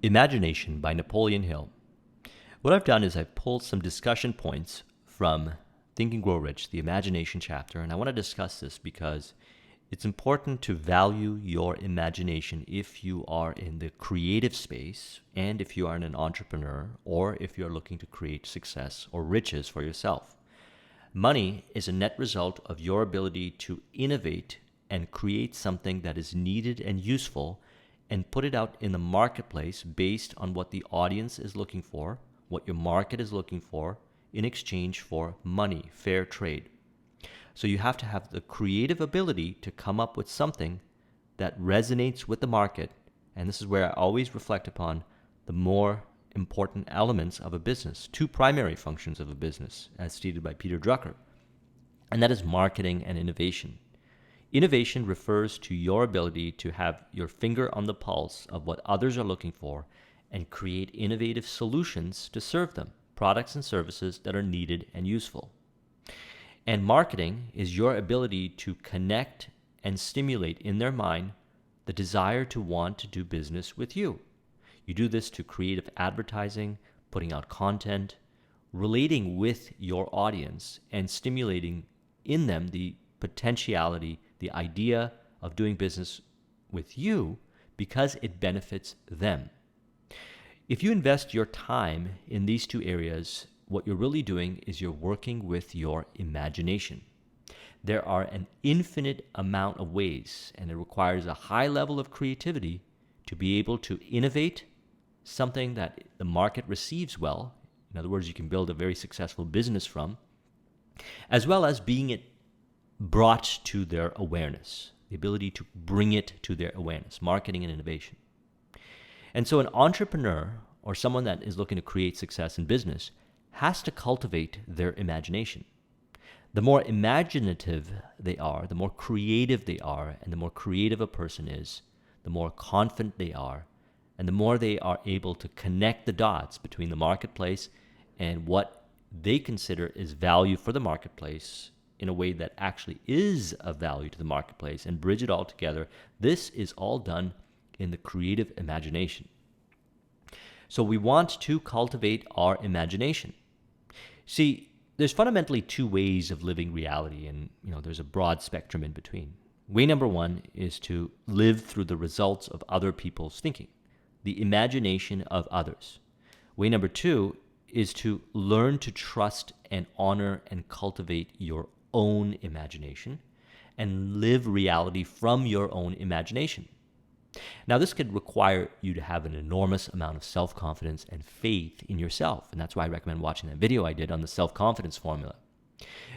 Imagination by Napoleon Hill. What I've done is I've pulled some discussion points from Think and Grow Rich, the imagination chapter, and I want to discuss this because it's important to value your imagination if you are in the creative space and if you are an entrepreneur or if you're looking to create success or riches for yourself. Money is a net result of your ability to innovate and create something that is needed and useful and put it out in the marketplace based on what the audience is looking for, what your market is looking for, in exchange for money, fair trade. So you have to have the creative ability to come up with something that resonates with the market. And this is where I always reflect upon the more important elements of a business, two primary functions of a business, as stated by Peter Drucker, and that is marketing and innovation. Innovation refers to your ability to have your finger on the pulse of what others are looking for and create innovative solutions to serve them, products and services that are needed and useful. And marketing is your ability to connect and stimulate in their mind the desire to want to do business with you. You do this to creative advertising, putting out content, relating with your audience, and stimulating in them the potentiality, the idea of doing business with you because it benefits them. If you invest your time in these two areas, what you're really doing is you're working with your imagination. There are an infinite amount of ways, and it requires a high level of creativity to be able to innovate something that the market receives well. In other words, you can build a very successful business from, as well as being it brought to their awareness, the ability to bring it to their awareness, marketing and innovation. And so an entrepreneur or someone that is looking to create success in business has to cultivate their imagination. The more imaginative they are, the more creative they are, and the more creative a person is, the more confident they are, and the more they are able to connect the dots between the marketplace and what they consider is value for the marketplace in a way that actually is of value to the marketplace and bridge it all together. This is all done in the creative imagination. So we want to cultivate our imagination. See, there's fundamentally two ways of living reality, and there's a broad spectrum in between. Way number one is to live through the results of other people's thinking, the imagination of others. Way number two is to learn to trust and honor and cultivate your own imagination and live reality from your own imagination. Now, this could require you to have an enormous amount of self-confidence and faith in yourself, and that's why I recommend watching that video I did on the self-confidence formula.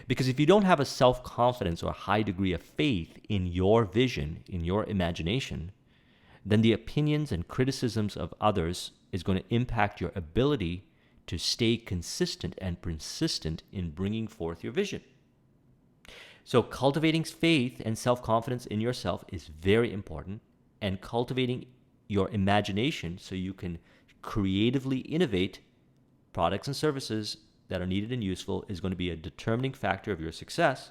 Because if you don't have a self-confidence or a high degree of faith in your vision, in your imagination, then the opinions and criticisms of others is going to impact your ability to stay consistent and persistent in bringing forth your vision. So cultivating faith and self-confidence in yourself is very important, and cultivating your imagination so you can creatively innovate products and services that are needed and useful is going to be a determining factor of your success.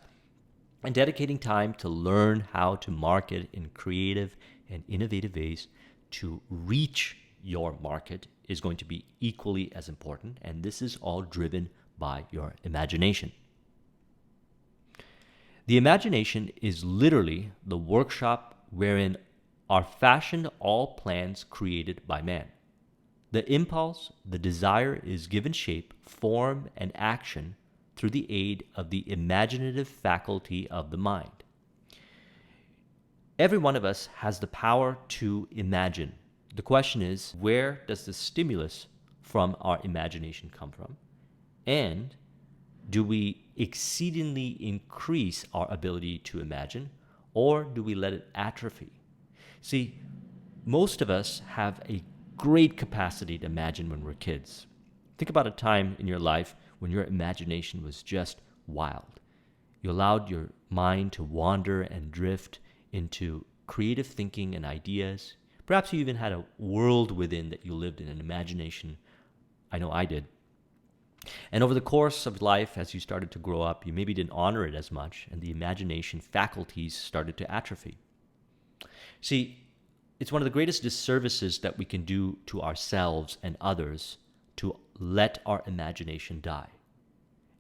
And dedicating time to learn how to market in creative and innovative ways to reach your market is going to be equally as important, and this is all driven by your imagination. The imagination is literally the workshop wherein are fashioned all plans created by man. The impulse, the desire is given shape, form, and action through the aid of the imaginative faculty of the mind. Every one of us has the power to imagine. The question is, where does the stimulus from our imagination come from? And do we exceedingly increase our ability to imagine, or do we let it atrophy? See, most of us have a great capacity to imagine when we're kids. Think about a time in your life when your imagination was just wild. You allowed your mind to wander and drift into creative thinking and ideas. Perhaps you even had a world within that you lived in, an imagination. I know I did. And over the course of life, as you started to grow up, you maybe didn't honor it as much, and the imagination faculties started to atrophy. See, it's one of the greatest disservices that we can do to ourselves and others to let our imagination die.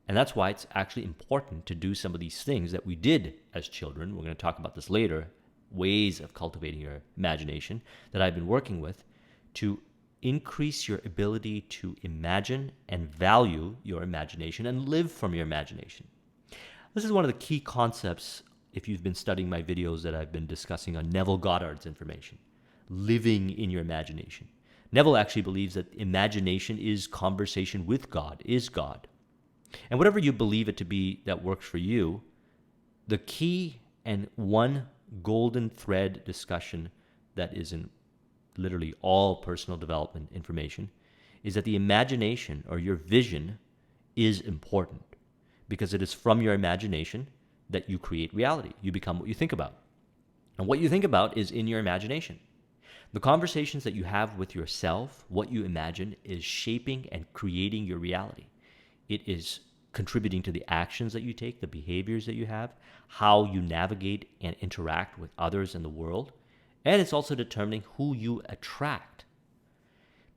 And that's why it's actually important to do some of these things that we did as children. We're going to talk about this later, ways of cultivating your imagination that I've been working with to increase your ability to imagine and value your imagination and live from your imagination. This is one of the key concepts, if you've been studying my videos, that I've been discussing on Neville Goddard's information, living in your imagination. Neville actually believes that imagination is conversation with God, is God. And whatever you believe it to be that works for you, the key and one golden thread discussion that is in literally all personal development information is that the imagination or your vision is important because it is from your imagination that you create reality. You become what you think about. And what you think about is in your imagination. The conversations that you have with yourself, what you imagine, is shaping and creating your reality. It is contributing to the actions that you take, the behaviors that you have, how you navigate and interact with others in the world, and it's also determining who you attract.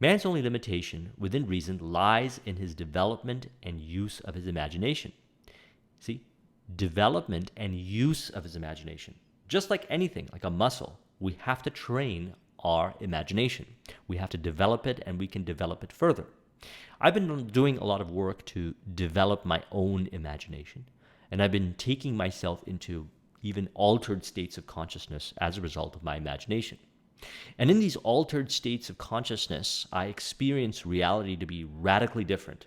Man's only limitation within reason lies in his development and use of his imagination. See, development and use of his imagination. Just like anything, like a muscle, we have to train our imagination. We have to develop it, and we can develop it further. I've been doing a lot of work to develop my own imagination, and I've been taking myself into even altered states of consciousness as a result of my imagination. And in these altered states of consciousness, I experience reality to be radically different.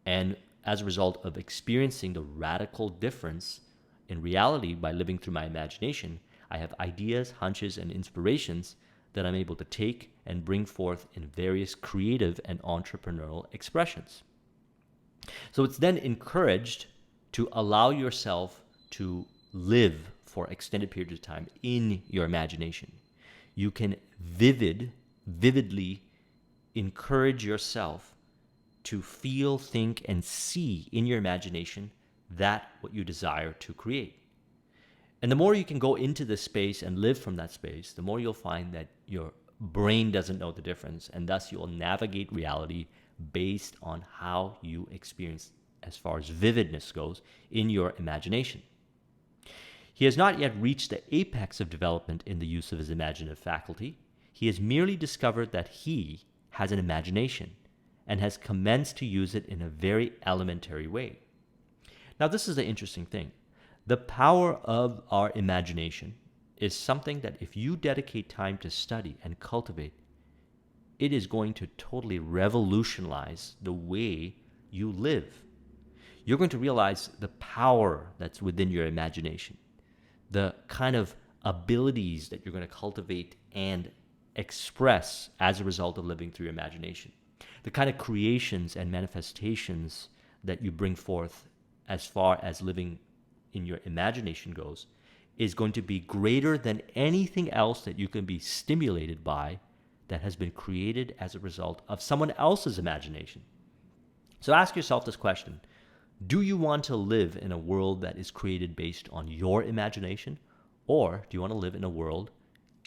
And as a result of experiencing the radical difference in reality by living through my imagination, I have ideas, hunches, and inspirations that I'm able to take and bring forth in various creative and entrepreneurial expressions. So it's then encouraged to allow yourself to live for extended periods of time in your imagination. You can vividly encourage yourself to feel, think, and see in your imagination that what you desire to create. And the more you can go into this space and live from that space, the more you'll find that your brain doesn't know the difference, and thus you'll navigate reality based on how you experience, as far as vividness goes, in your imagination. He has not yet reached the apex of development in the use of his imaginative faculty. He has merely discovered that he has an imagination and has commenced to use it in a very elementary way. Now, this is the interesting thing. The power of our imagination is something that if you dedicate time to study and cultivate, it is going to totally revolutionize the way you live. You're going to realize the power that's within your imagination, the kind of abilities that you're going to cultivate and express as a result of living through your imagination, the kind of creations and manifestations that you bring forth as far as living in your imagination goes, is going to be greater than anything else that you can be stimulated by that has been created as a result of someone else's imagination. So ask yourself this question: do you want to live in a world that is created based on your imagination, or do you want to live in a world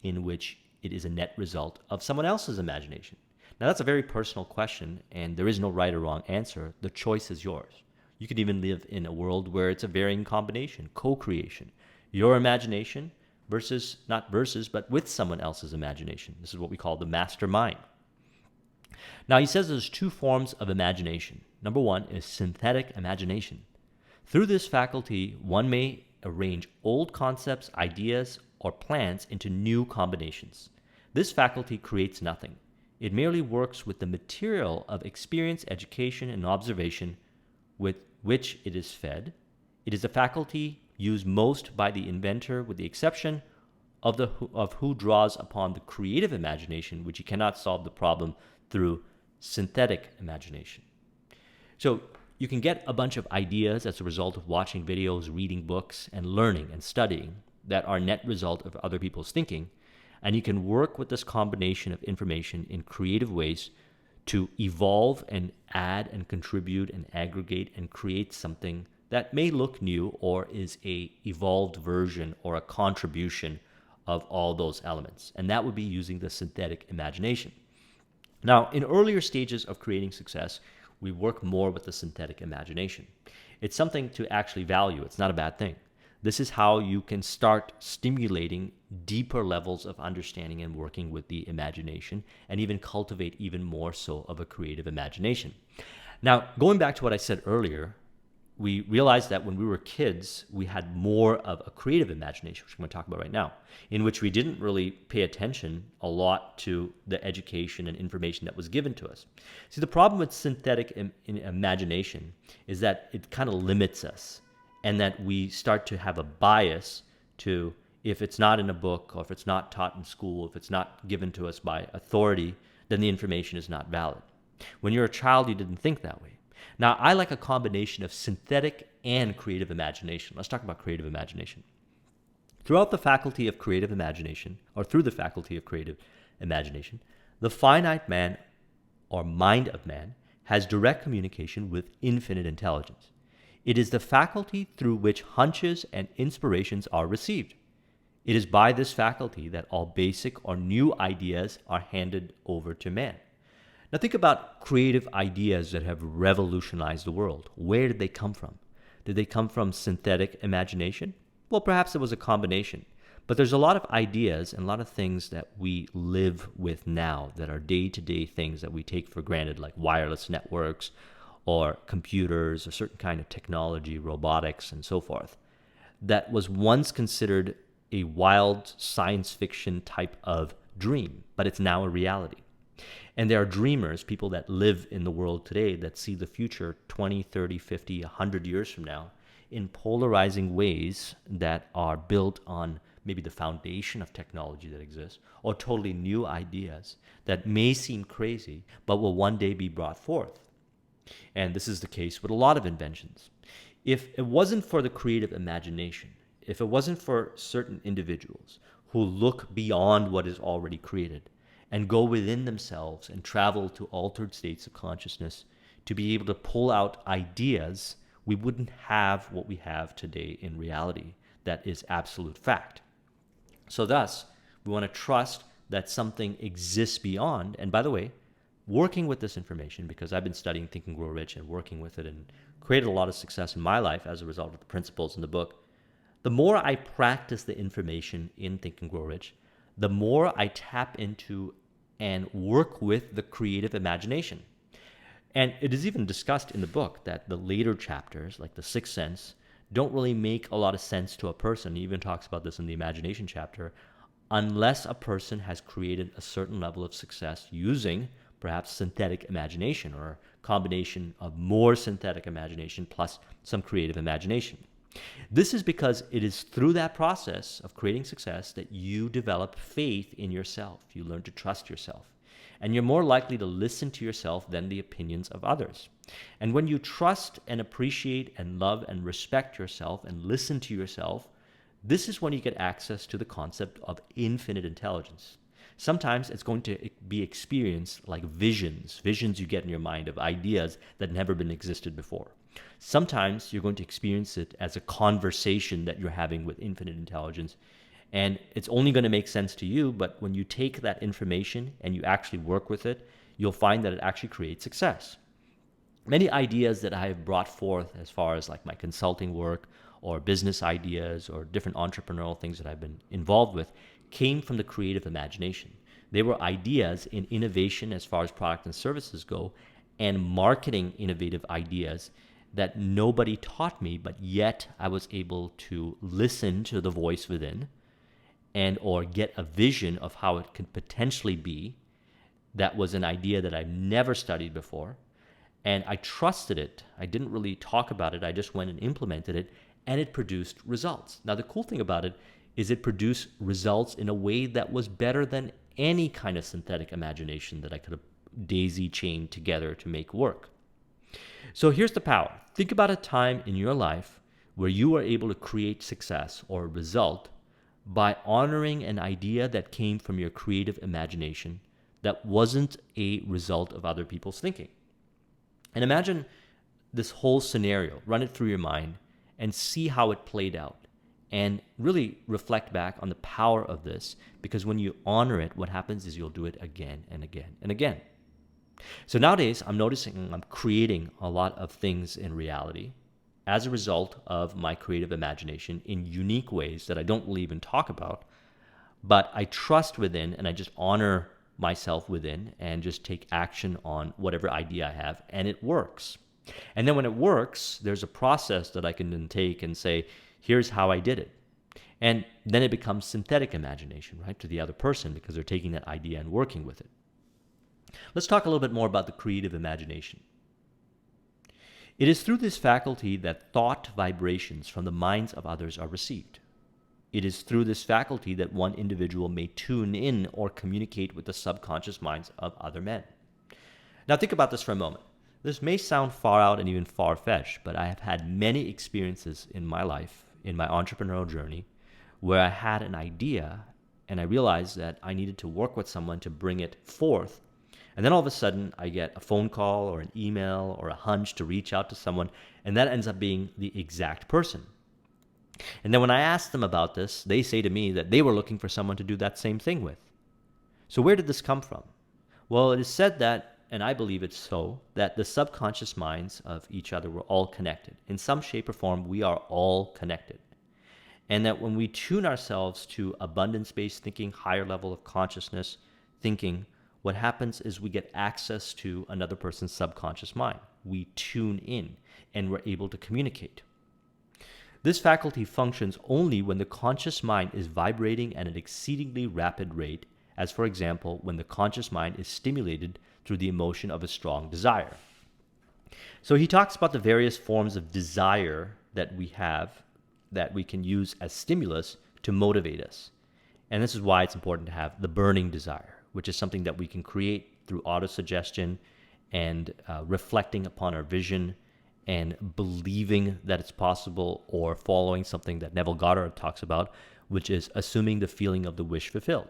in which it is a net result of someone else's imagination? Now, that's a very personal question, and there is no right or wrong answer. The choice is yours. You could even live in a world where it's a varying combination, co-creation. Your imagination versus, not versus, but with someone else's imagination. This is what we call the mastermind. Now, he says there's two forms of imagination. Number one is synthetic imagination. Through this faculty, one may arrange old concepts, ideas, or plans into new combinations. This faculty creates nothing. It merely works with the material of experience, education, and observation with which it is fed. It is a faculty used most by the inventor, with the exception of who draws upon the creative imagination, which he cannot solve the problem through synthetic imagination. So you can get a bunch of ideas as a result of watching videos, reading books, and learning and studying that are net result of other people's thinking, and you can work with this combination of information in creative ways to evolve and add and contribute and aggregate and create something that may look new or is a evolved version or a contribution of all those elements. And that would be using the synthetic imagination. Now, in earlier stages of creating success, we work more with the synthetic imagination. It's something to actually value. It's not a bad thing. This is how you can start stimulating deeper levels of understanding and working with the imagination, and even cultivate even more so of a creative imagination. Now, going back to what I said earlier, we realized that when we were kids, we had more of a creative imagination, which I'm going to talk about right now, in which we didn't really pay attention a lot to the education and information that was given to us. See, the problem with synthetic imagination is that it kind of limits us, and that we start to have a bias to, if it's not in a book, or if it's not taught in school, if it's not given to us by authority, then the information is not valid. When you're a child, you didn't think that way. Now, I like a combination of synthetic and creative imagination. Let's talk about creative imagination. Throughout the faculty of creative imagination, or through the faculty of creative imagination, the finite man, or mind of man, has direct communication with infinite intelligence. It is the faculty through which hunches and inspirations are received. It is by this faculty that all basic or new ideas are handed over to man. Now think about creative ideas that have revolutionized the world. Where did they come from? Did they come from synthetic imagination? Well, perhaps it was a combination. But there's a lot of ideas and a lot of things that we live with now that are day-to-day things that we take for granted, like wireless networks or computers or certain kind of technology, robotics, and so forth, that was once considered a wild science fiction type of dream, but it's now a reality. And there are dreamers, people that live in the world today that see the future 20, 30, 50, 100 years from now in polarizing ways that are built on maybe the foundation of technology that exists, or totally new ideas that may seem crazy, but will one day be brought forth. And this is the case with a lot of inventions. If it wasn't for the creative imagination, if it wasn't for certain individuals who look beyond what is already created, and go within themselves and travel to altered states of consciousness to be able to pull out ideas, we wouldn't have what we have today in reality that is absolute fact. So thus, we want to trust that something exists beyond. And by the way, working with this information, because I've been studying Think and Grow Rich and working with it and created a lot of success in my life as a result of the principles in the book, the more I practice the information in Think and Grow Rich, the more I tap into and work with the creative imagination. And it is even discussed in the book that the later chapters, like the Sixth Sense, don't really make a lot of sense to a person. He even talks about this in the imagination chapter, unless a person has created a certain level of success using perhaps synthetic imagination, or a combination of more synthetic imagination plus some creative imagination. This is because it is through that process of creating success that you develop faith in yourself. You learn to trust yourself. And you're more likely to listen to yourself than the opinions of others. And when you trust and appreciate and love and respect yourself and listen to yourself, this is when you get access to the concept of infinite intelligence. Sometimes it's going to be experienced like visions you get in your mind of ideas that never been existed before. Sometimes you're going to experience it as a conversation that you're having with infinite intelligence, and it's only going to make sense to you, but when you take that information and you actually work with it, you'll find that it actually creates success. Many ideas that I have brought forth as far as like my consulting work or business ideas or different entrepreneurial things that I've been involved with came from the creative imagination. They were ideas in innovation as far as product and services go, and marketing innovative ideas that nobody taught me, but yet I was able to listen to the voice within and or get a vision of how it could potentially be. That was an idea that I've never studied before, and I trusted it. I didn't really talk about it. I just went and implemented it, and it produced results. Now, the cool thing about it is it produced results in a way that was better than any kind of synthetic imagination that I could have daisy-chained together to make work. So here's the power. Think about a time in your life where you were able to create success or a result by honoring an idea that came from your creative imagination that wasn't a result of other people's thinking. And imagine this whole scenario, run it through your mind, and see how it played out. and really reflect back on the power of this, because when you honor it, what happens is you'll do it again and again and again. So nowadays, I'm noticing I'm creating a lot of things in reality as a result of my creative imagination in unique ways that I don't really even talk about, but I trust within and I just honor myself within and just take action on whatever idea I have, and it works. And then when it works, there's a process that I can then take and say, here's how I did it. And then it becomes synthetic imagination, right, to the other person, because they're taking that idea and working with it. Let's talk a little bit more about the creative imagination. It is through this faculty that thought vibrations from the minds of others are received. It is through this faculty that one individual may tune in or communicate with the subconscious minds of other men. Now think about this for a moment. This may sound far out and even far-fetched, but I have had many experiences in my life, in my entrepreneurial journey, where I had an idea and I realized that I needed to work with someone to bring it forth. And then all of a sudden, I get a phone call or an email or a hunch to reach out to someone, and that ends up being the exact person. And then when I ask them about this, they say to me that they were looking for someone to do that same thing with. So where did this come from? Well, it is said that, and I believe it's so, that the subconscious minds of each other were all connected. In some shape or form, we are all connected. And that when we tune ourselves to abundance-based thinking, higher level of consciousness thinking, what happens is we get access to another person's subconscious mind. We tune in and we're able to communicate. This faculty functions only when the conscious mind is vibrating at an exceedingly rapid rate, as for example, when the conscious mind is stimulated through the emotion of a strong desire. So he talks about the various forms of desire that we have that we can use as stimulus to motivate us. And this is why it's important to have the burning desire, which is something that we can create through autosuggestion and reflecting upon our vision and believing that it's possible, or following something that Neville Goddard talks about, which is assuming the feeling of the wish fulfilled.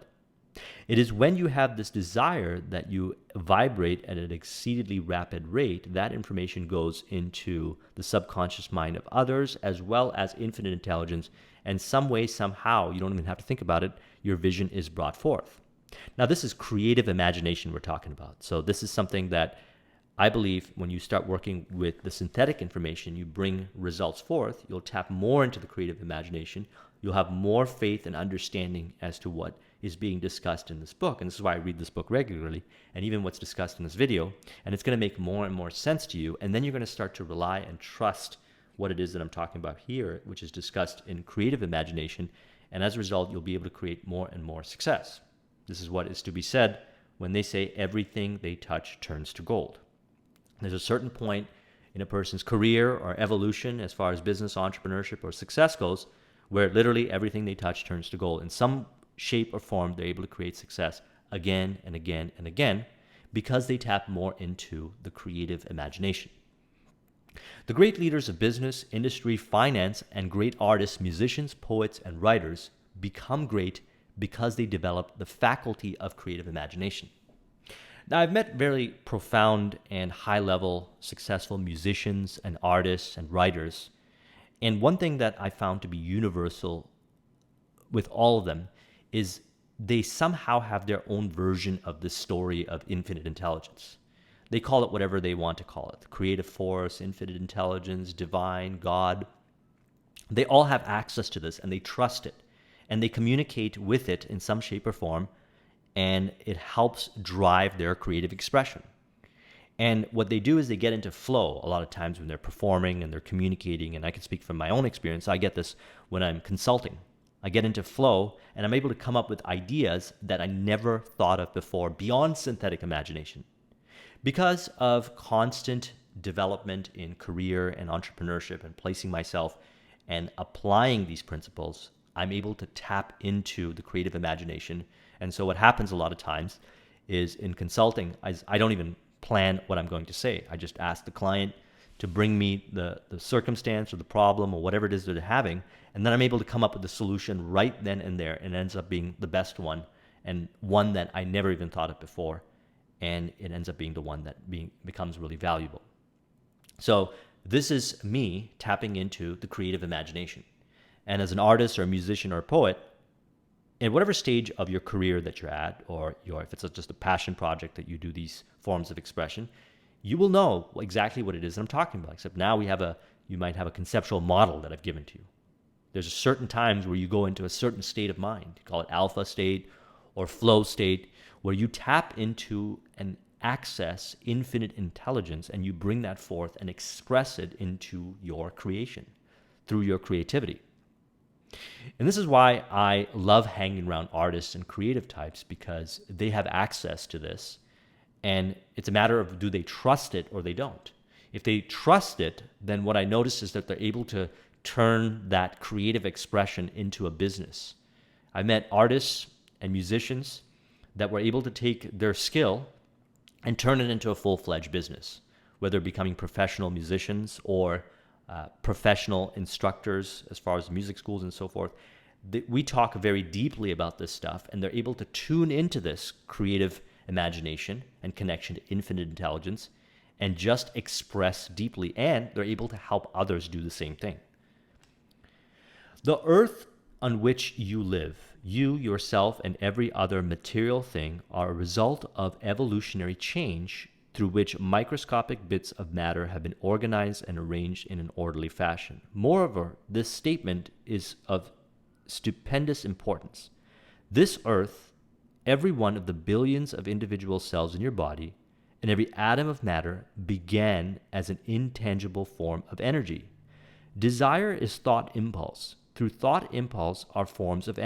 It is when you have this desire that you vibrate at an exceedingly rapid rate, that information goes into the subconscious mind of others, as well as infinite intelligence, and some way, somehow, you don't even have to think about it, your vision is brought forth. Now, this is creative imagination we're talking about. So this is something that I believe when you start working with the synthetic information, you bring results forth, you'll tap more into the creative imagination, you'll have more faith and understanding as to what is being discussed in this book. And this is why I read this book regularly, and even what's discussed in this video. And it's going to make more and more sense to you. And then you're going to start to rely and trust what it is that I'm talking about here, which is discussed in creative imagination. And as a result, you'll be able to create more and more success. This is what is to be said when they say everything they touch turns to gold. There's a certain point in a person's career or evolution as far as business, entrepreneurship, or success goes, where literally everything they touch turns to gold. In some shape or form, they're able to create success again and again and again because they tap more into the creative imagination. The great leaders of business, industry, finance, and great artists, musicians, poets, and writers become great because they develop the faculty of creative imagination. Now, I've met very profound and high-level successful musicians and artists and writers, and one thing that I found to be universal with all of them is they somehow have their own version of the story of infinite intelligence. They call it whatever they want to call it: creative force, infinite intelligence, divine, God. They all have access to this, and they trust it, and they communicate with it in some shape or form, and it helps drive their creative expression. And what they do is they get into flow a lot of times when they're performing and they're communicating. And I can speak from my own experience. I get this when I'm consulting. I get into flow and I'm able to come up with ideas that I never thought of before beyond synthetic imagination. Because of constant development in career and entrepreneurship and placing myself and applying these principles, I'm able to tap into the creative imagination. And so what happens a lot of times is in consulting, I don't even plan what I'm going to say. I just ask the client to bring me the circumstance or the problem or whatever it is that they're having, and then I'm able to come up with the solution right then and there, and it ends up being the best one, and one that I never even thought of before, and it ends up being the one that becomes really valuable. So this is me tapping into the creative imagination. And as an artist or a musician or a poet, in whatever stage of your career that you're at, or if it's just a passion project that you do these forms of expression, you will know exactly what it is that I'm talking about. Except now you might have a conceptual model that I've given to you. There's certain times where you go into a certain state of mind, you call it alpha state or flow state, where you tap into and access infinite intelligence, and you bring that forth and express it into your creation through your creativity. And this is why I love hanging around artists and creative types, because they have access to this. And it's a matter of, do they trust it or they don't? If they trust it, then what I notice is that they're able to turn that creative expression into a business. I met artists and musicians that were able to take their skill and turn it into a full-fledged business, whether becoming professional musicians or professional instructors as far as music schools and so forth. We talk very deeply about this stuff, and they're able to tune into this creative imagination and connection to infinite intelligence and just express deeply, and they're able to help others do the same thing. The earth on which you live, you, yourself, and every other material thing are a result of evolutionary change through which microscopic bits of matter have been organized and arranged in an orderly fashion. Moreover, this statement is of stupendous importance. This earth, every one of the billions of individual cells in your body, and every atom of matter began as an intangible form of energy. Desire is thought impulse. Through thought impulse are forms of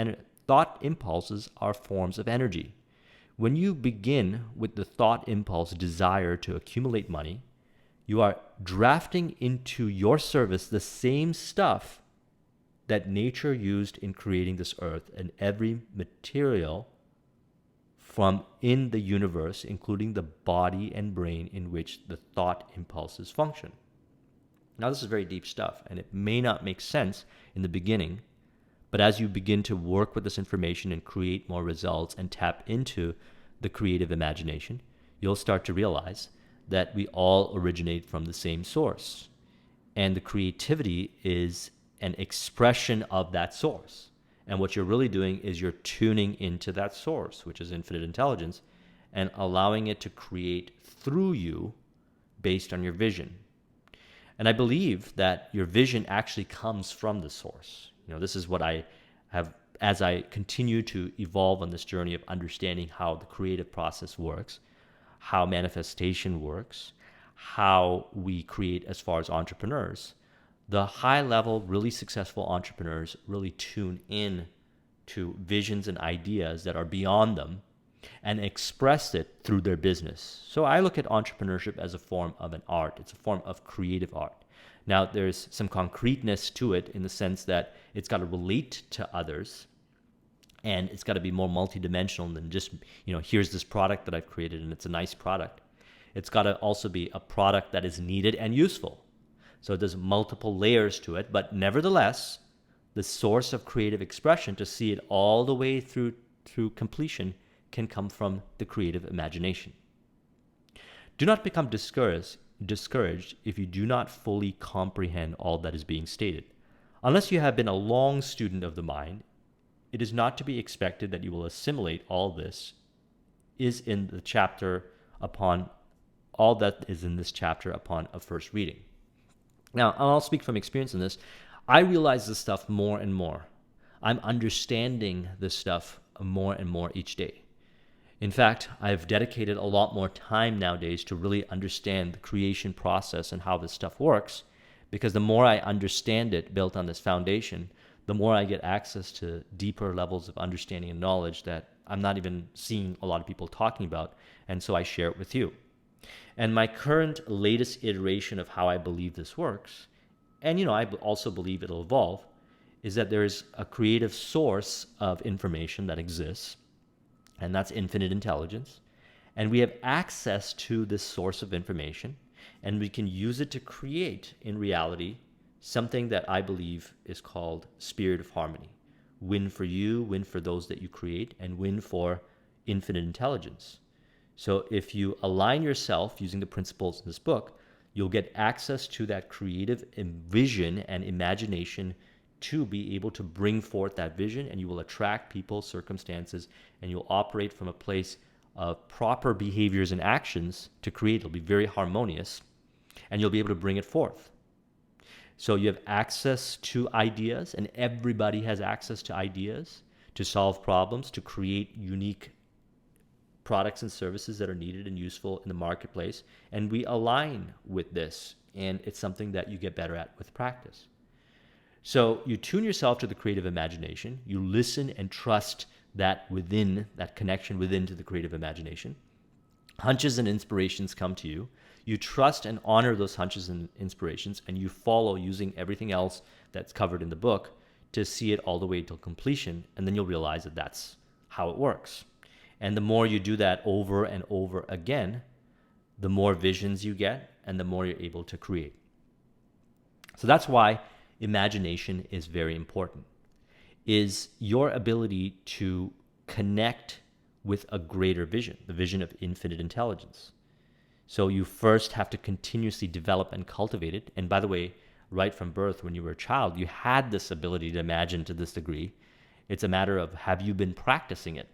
thought impulses are forms of energy. When you begin with the thought impulse desire to accumulate money, you are drafting into your service the same stuff that nature used in creating this earth and every material from in the universe, including the body and brain in which the thought impulses function. Now, this is very deep stuff, and it may not make sense in the beginning, but as you begin to work with this information and create more results and tap into the creative imagination, you'll start to realize that we all originate from the same source. And the creativity is an expression of that source. And what you're really doing is you're tuning into that source, which is infinite intelligence, and allowing it to create through you based on your vision. And I believe that your vision actually comes from the source. This is what I have, as I continue to evolve on this journey of understanding how the creative process works, how manifestation works, how we create as far as entrepreneurs. The high-level, really successful entrepreneurs really tune in to visions and ideas that are beyond them and express it through their business. So I look at entrepreneurship as a form of an art. It's a form of creative art. Now, there's some concreteness to it in the sense that it's got to relate to others, and it's got to be more multidimensional than just, here's this product that I've created and it's a nice product. It's got to also be a product that is needed and useful. So there's multiple layers to it, but nevertheless, the source of creative expression, to see it all the way through completion, can come from the creative imagination. Do not become discouraged if you do not fully comprehend all that is being stated. Unless you have been a long student of the mind, it is not to be expected that you will assimilate all this is in the chapter upon all that is in this chapter upon a first reading. Now, I'll speak from experience in this. I realize this stuff more and more. I'm understanding this stuff more and more each day. In fact, I've dedicated a lot more time nowadays to really understand the creation process and how this stuff works, because the more I understand it built on this foundation, the more I get access to deeper levels of understanding and knowledge that I'm not even seeing a lot of people talking about, and so I share it with you. And my current latest iteration of how I believe this works, and I also believe it'll evolve, is that there's a creative source of information that exists, and that's infinite intelligence. And we have access to this source of information, and we can use it to create, in reality, something that I believe is called spirit of harmony. Win for you, win for those that you create, and win for infinite intelligence. So if you align yourself using the principles in this book, you'll get access to that creative vision and imagination to be able to bring forth that vision, and you will attract people, circumstances, and you'll operate from a place of proper behaviors and actions to create. It'll be very harmonious, and you'll be able to bring it forth. So you have access to ideas, and everybody has access to ideas to solve problems, to create unique products and services that are needed and useful in the marketplace. And we align with this, and it's something that you get better at with practice. So you tune yourself to the creative imagination. You listen and trust that within, that connection within to the creative imagination. Hunches and inspirations come to you. You trust and honor those hunches and inspirations, and you follow using everything else that's covered in the book to see it all the way till completion, and then you'll realize that that's how it works. And the more you do that over and over again, the more visions you get and the more you're able to create. So that's why imagination is very important, is your ability to connect with a greater vision, the vision of infinite intelligence. So you first have to continuously develop and cultivate it. And by the way, right from birth, when you were a child, you had this ability to imagine to this degree. It's a matter of, have you been practicing it?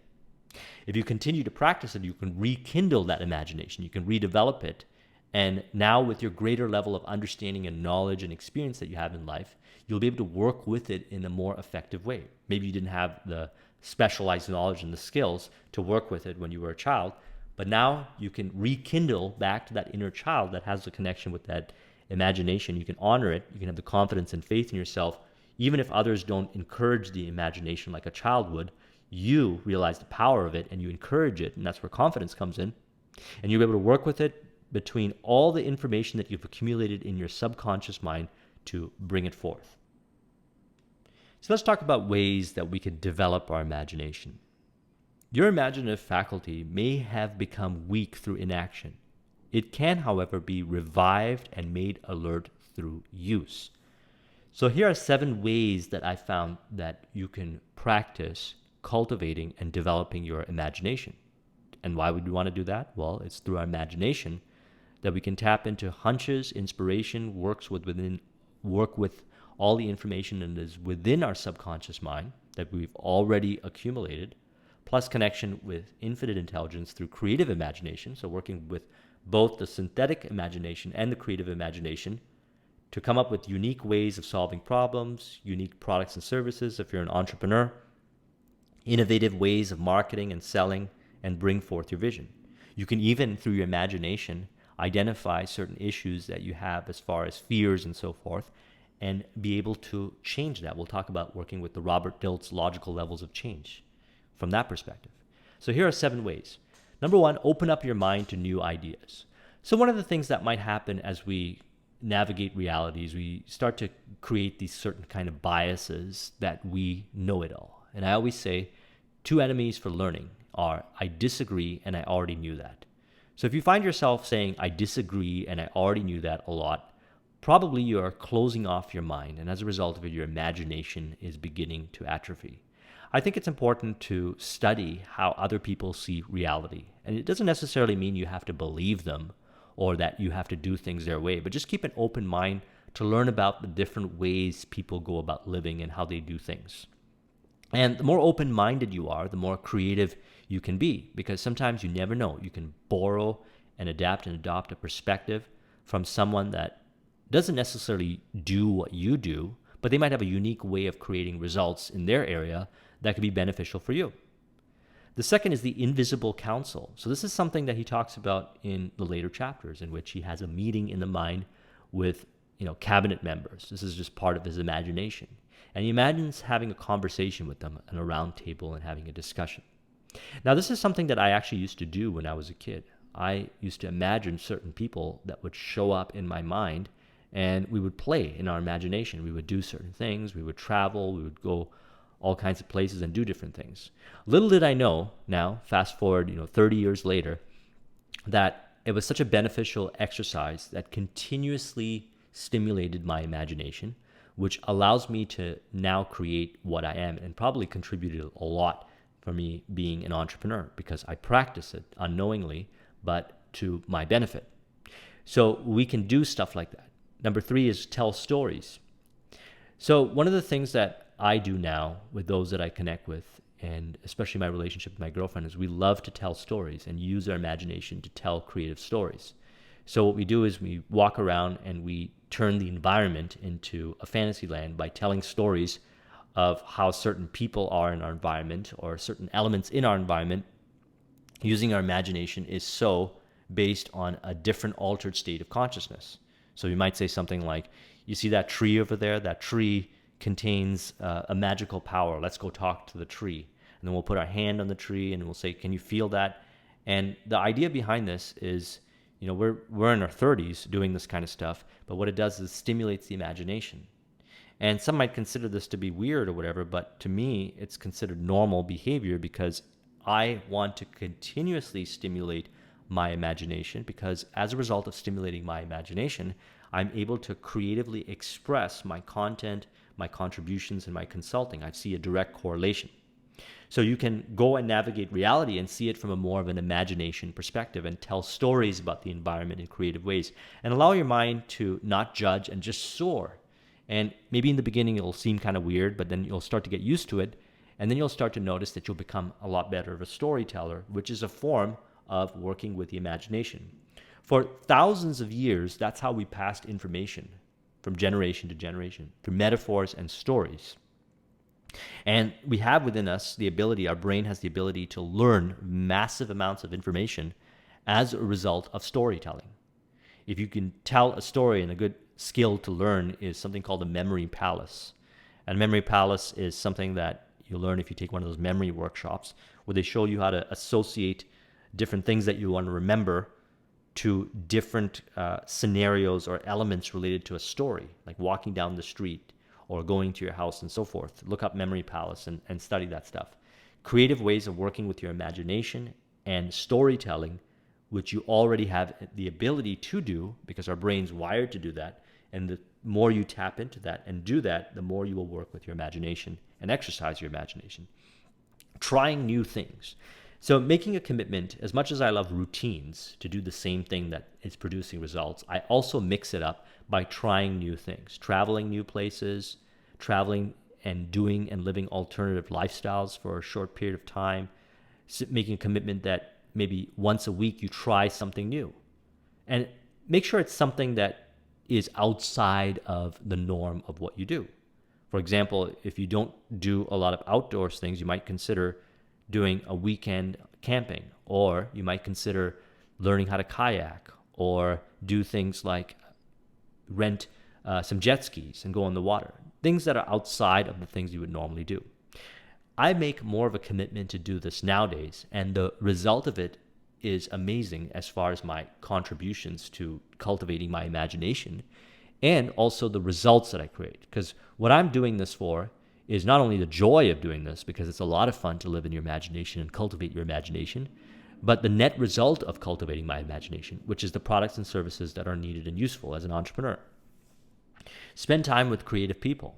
If you continue to practice it, you can rekindle that imagination. You can redevelop it. And now with your greater level of understanding and knowledge and experience that you have in life, you'll be able to work with it in a more effective way. Maybe you didn't have the specialized knowledge and the skills to work with it when you were a child, but now you can rekindle back to that inner child that has a connection with that imagination. You can honor it. You can have the confidence and faith in yourself. Even if others don't encourage the imagination like a child would, you realize the power of it and you encourage it, and that's where confidence comes in. And you're able to work with it between all the information that you've accumulated in your subconscious mind to bring it forth. So let's talk about ways that we can develop our imagination. Your imaginative faculty may have become weak through inaction. It can, however, be revived and made alert through use. So here are 7 ways that I found that you can practice cultivating and developing your imagination. And why would we want to do that? Well, it's through our imagination that we can tap into hunches, inspiration, work with all the information that is within our subconscious mind that we've already accumulated, plus connection with infinite intelligence through creative imagination, so working with both the synthetic imagination and the creative imagination to come up with unique ways of solving problems, unique products and services if you're an entrepreneur, innovative ways of marketing and selling, and bring forth your vision. You can even, through your imagination, identify certain issues that you have as far as fears and so forth, and be able to change that. We'll talk about working with the Robert Dilts logical levels of change from that perspective. So here are 7 ways. Number 1, open up your mind to new ideas. So one of the things that might happen as we navigate realities, we start to create these certain kind of biases that we know it all. And I always say 2 enemies for learning are I disagree and I already knew that. So if you find yourself saying I disagree and I already knew that a lot, probably you are closing off your mind, and as a result of it, your imagination is beginning to atrophy. I think it's important to study how other people see reality. And it doesn't necessarily mean you have to believe them or that you have to do things their way, but just keep an open mind to learn about the different ways people go about living and how they do things. And the more open-minded you are, the more creative you can be, because sometimes you never know. You can borrow and adapt and adopt a perspective from someone that doesn't necessarily do what you do, but they might have a unique way of creating results in their area that could be beneficial for you. The second is the invisible counsel. So this is something that he talks about in the later chapters, in which he has a meeting in the mind with cabinet members. This is just part of his imagination. And he imagines having a conversation with them at a round table and having a discussion. Now, this is something that I actually used to do when I was a kid. I used to imagine certain people that would show up in my mind, and we would play in our imagination. We would do certain things. We would travel. We would go all kinds of places and do different things. Little did I know, now, fast forward 30 years later, that it was such a beneficial exercise that continuously stimulated my imagination, which allows me to now create what I am, and probably contributed a lot for me being an entrepreneur, because I practice it unknowingly, but to my benefit. So we can do stuff like that. Number 3 is tell stories. So one of the things that I do now with those that I connect with, and especially my relationship with my girlfriend, is we love to tell stories and use our imagination to tell creative stories. So what we do is we walk around and we turn the environment into a fantasy land by telling stories of how certain people are in our environment or certain elements in our environment. Using our imagination is so based on a different altered state of consciousness. So you might say something like, you see that tree over there? That tree contains a magical power. Let's go talk to the tree. And then we'll put our hand on the tree and we'll say, can you feel that? And the idea behind this is, we're in our 30s doing this kind of stuff, but what it does is it stimulates the imagination. And some might consider this to be weird or whatever, but to me, it's considered normal behavior because I want to continuously stimulate my imagination, because as a result of stimulating my imagination, I'm able to creatively express my content, my contributions, and my consulting. I see a direct correlation. So you can go and navigate reality and see it from a more of an imagination perspective and tell stories about the environment in creative ways and allow your mind to not judge and just soar. And maybe in the beginning it'll seem kind of weird, but then you'll start to get used to it. And then you'll start to notice that you'll become a lot better of a storyteller, which is a form of working with the imagination. For thousands of years, that's how we passed information from generation to generation, through metaphors and stories. And we have within us the ability, our brain has the ability to learn massive amounts of information as a result of storytelling. If you can tell a story, and a good skill to learn is something called a memory palace. And a memory palace is something that you learn if you take one of those memory workshops where they show you how to associate different things that you want to remember to different scenarios or elements related to a story, like walking down the street or going to your house and so forth. Look up Memory Palace and study that stuff. Creative ways of working with your imagination and storytelling, which you already have the ability to do because our brain's wired to do that. And the more you tap into that and do that, the more you will work with your imagination and exercise your imagination. Trying new things. So making a commitment, as much as I love routines to do the same thing that is producing results, I also mix it up by trying new things, traveling new places, traveling and doing and living alternative lifestyles for a short period of time, making a commitment that maybe once a week you try something new. And make sure it's something that is outside of the norm of what you do. For example, if you don't do a lot of outdoors things, you might consider doing a weekend camping, or you might consider learning how to kayak, or do things like rent some jet skis and go on the water. Things that are outside of the things you would normally do. I make more of a commitment to do this nowadays, and the result of it is amazing as far as my contributions to cultivating my imagination and also the results that I create. Because what I'm doing this for is not only the joy of doing this, because it's a lot of fun to live in your imagination and cultivate your imagination, but the net result of cultivating my imagination, which is the products and services that are needed and useful as an entrepreneur. Spend time with creative people,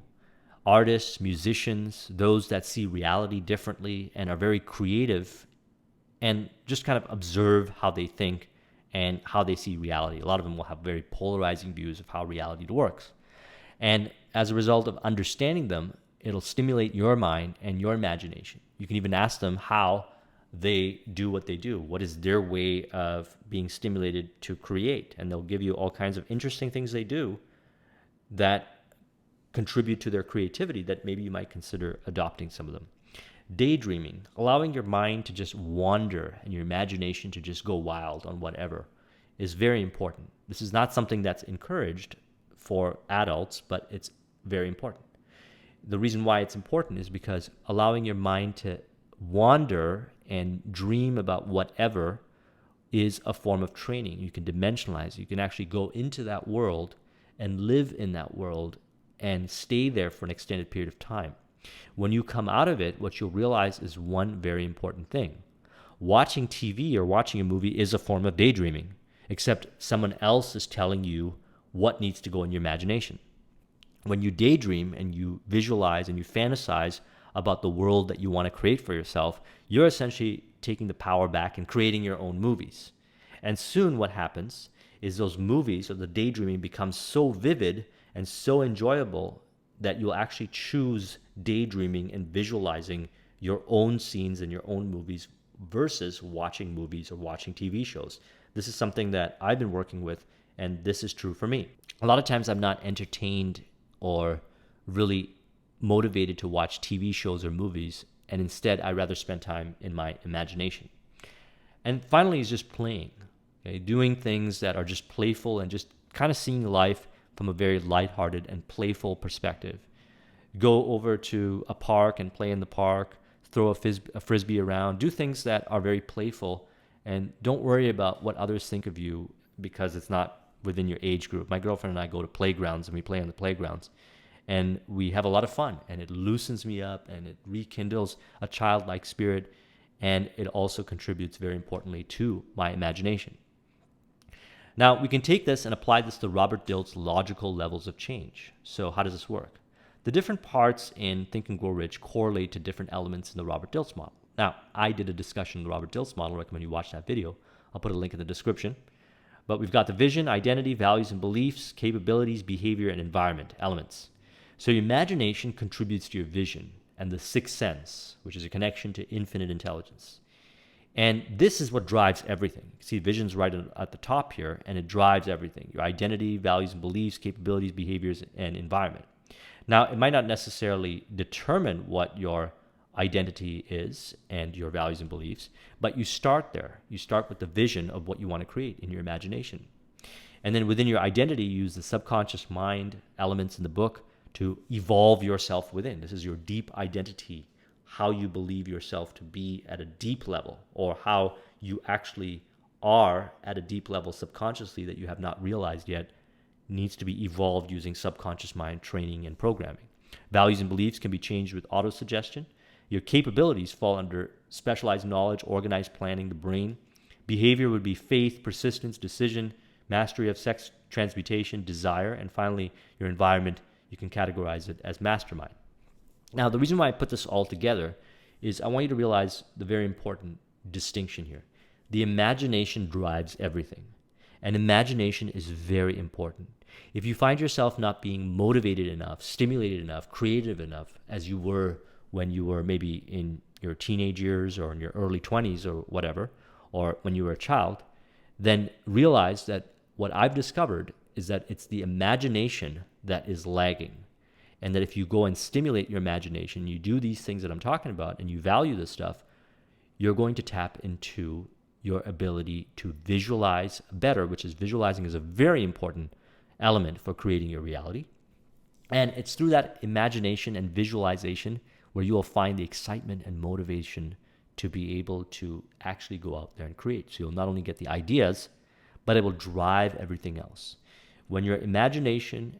artists, musicians, those that see reality differently and are very creative, and just kind of observe how they think and how they see reality. A lot of them will have very polarizing views of how reality works. And as a result of understanding them, it'll stimulate your mind and your imagination. You can even ask them how they do what they do. What is their way of being stimulated to create? And they'll give you all kinds of interesting things they do that contribute to their creativity that maybe you might consider adopting some of them. Daydreaming, allowing your mind to just wander and your imagination to just go wild on whatever, is very important. This is not something that's encouraged for adults, but it's very important. The reason why it's important is because allowing your mind to wander and dream about whatever is a form of training. You can dimensionalize. You can actually go into that world and live in that world and stay there for an extended period of time. When you come out of it, what you'll realize is one very important thing. Watching TV or watching a movie is a form of daydreaming, except someone else is telling you what needs to go in your imagination. When you daydream and you visualize and you fantasize about the world that you want to create for yourself, you're essentially taking the power back and creating your own movies. And soon what happens is those movies or the daydreaming becomes so vivid and so enjoyable that you'll actually choose daydreaming and visualizing your own scenes in your own movies versus watching movies or watching TV shows. This is something that I've been working with, and this is true for me. A lot of times I'm not entertained or really motivated to watch TV shows or movies, and instead I rather spend time in my imagination. And finally is just playing, okay? Doing things that are just playful and just kind of seeing life from a very lighthearted and playful perspective. Go over to a park and play in the park, throw a frisbee around, do things that are very playful, and don't worry about what others think of you because it's not within your age group. My girlfriend and I go to playgrounds and we play on the playgrounds, and we have a lot of fun, and it loosens me up and it rekindles a childlike spirit, and it also contributes very importantly to my imagination. Now, we can take this and apply this to Robert Dilts' logical levels of change. So how does this work? The different parts in Think and Grow Rich correlate to different elements in the Robert Dilts model. Now, I did a discussion of the Robert Dilts model. I recommend you watch that video. I'll put a link in the description. But we've got the vision, identity, values and beliefs, capabilities, behavior, and environment elements. So your imagination contributes to your vision and the sixth sense, which is a connection to infinite intelligence. And this is what drives everything. See, vision's right at the top here, and it drives everything. Your identity, values and beliefs, capabilities, behaviors, and environment. Now, it might not necessarily determine what your identity is and your values and beliefs, but you start there. You start with the vision of what you want to create in your imagination. And then within your identity, you use the subconscious mind elements in the book to evolve yourself within. This is your deep identity, how you believe yourself to be at a deep level, or how you actually are at a deep level subconsciously that you have not realized yet, needs to be evolved using subconscious mind training and programming. Values and beliefs can be changed with autosuggestion. Your capabilities fall under specialized knowledge, organized planning, the brain. Behavior would be faith, persistence, decision, mastery of sex transmutation, desire, and finally, your environment, you can categorize it as mastermind. Now, the reason why I put this all together is I want you to realize the very important distinction here. The imagination drives everything, and imagination is very important. If you find yourself not being motivated enough, stimulated enough, creative enough as you were when you were maybe in your teenage years or in your early 20s or whatever, or when you were a child, then realize that what I've discovered is that it's the imagination that is lagging. And that if you go and stimulate your imagination, you do these things that I'm talking about, and you value this stuff, you're going to tap into your ability to visualize better, which is visualizing is a very important element for creating your reality. And it's through that imagination and visualization where you will find the excitement and motivation to be able to actually go out there and create. So you'll not only get the ideas, but it will drive everything else. When your imagination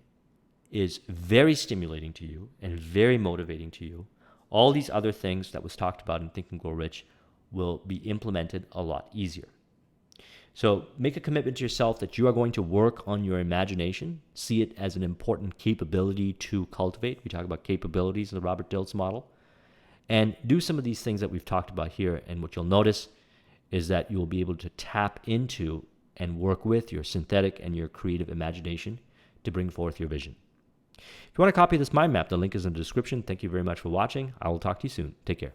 is very stimulating to you and very motivating to you, all these other things that was talked about in Think and Grow Rich will be implemented a lot easier. So make a commitment to yourself that you are going to work on your imagination, see it as an important capability to cultivate. We talk about capabilities in the Robert Dilts model, and do some of these things that we've talked about here. And what you'll notice is that you will be able to tap into and work with your synthetic and your creative imagination to bring forth your vision. If you want to copy this mind map, the link is in the description. Thank you very much for watching. I will talk to you soon. Take care.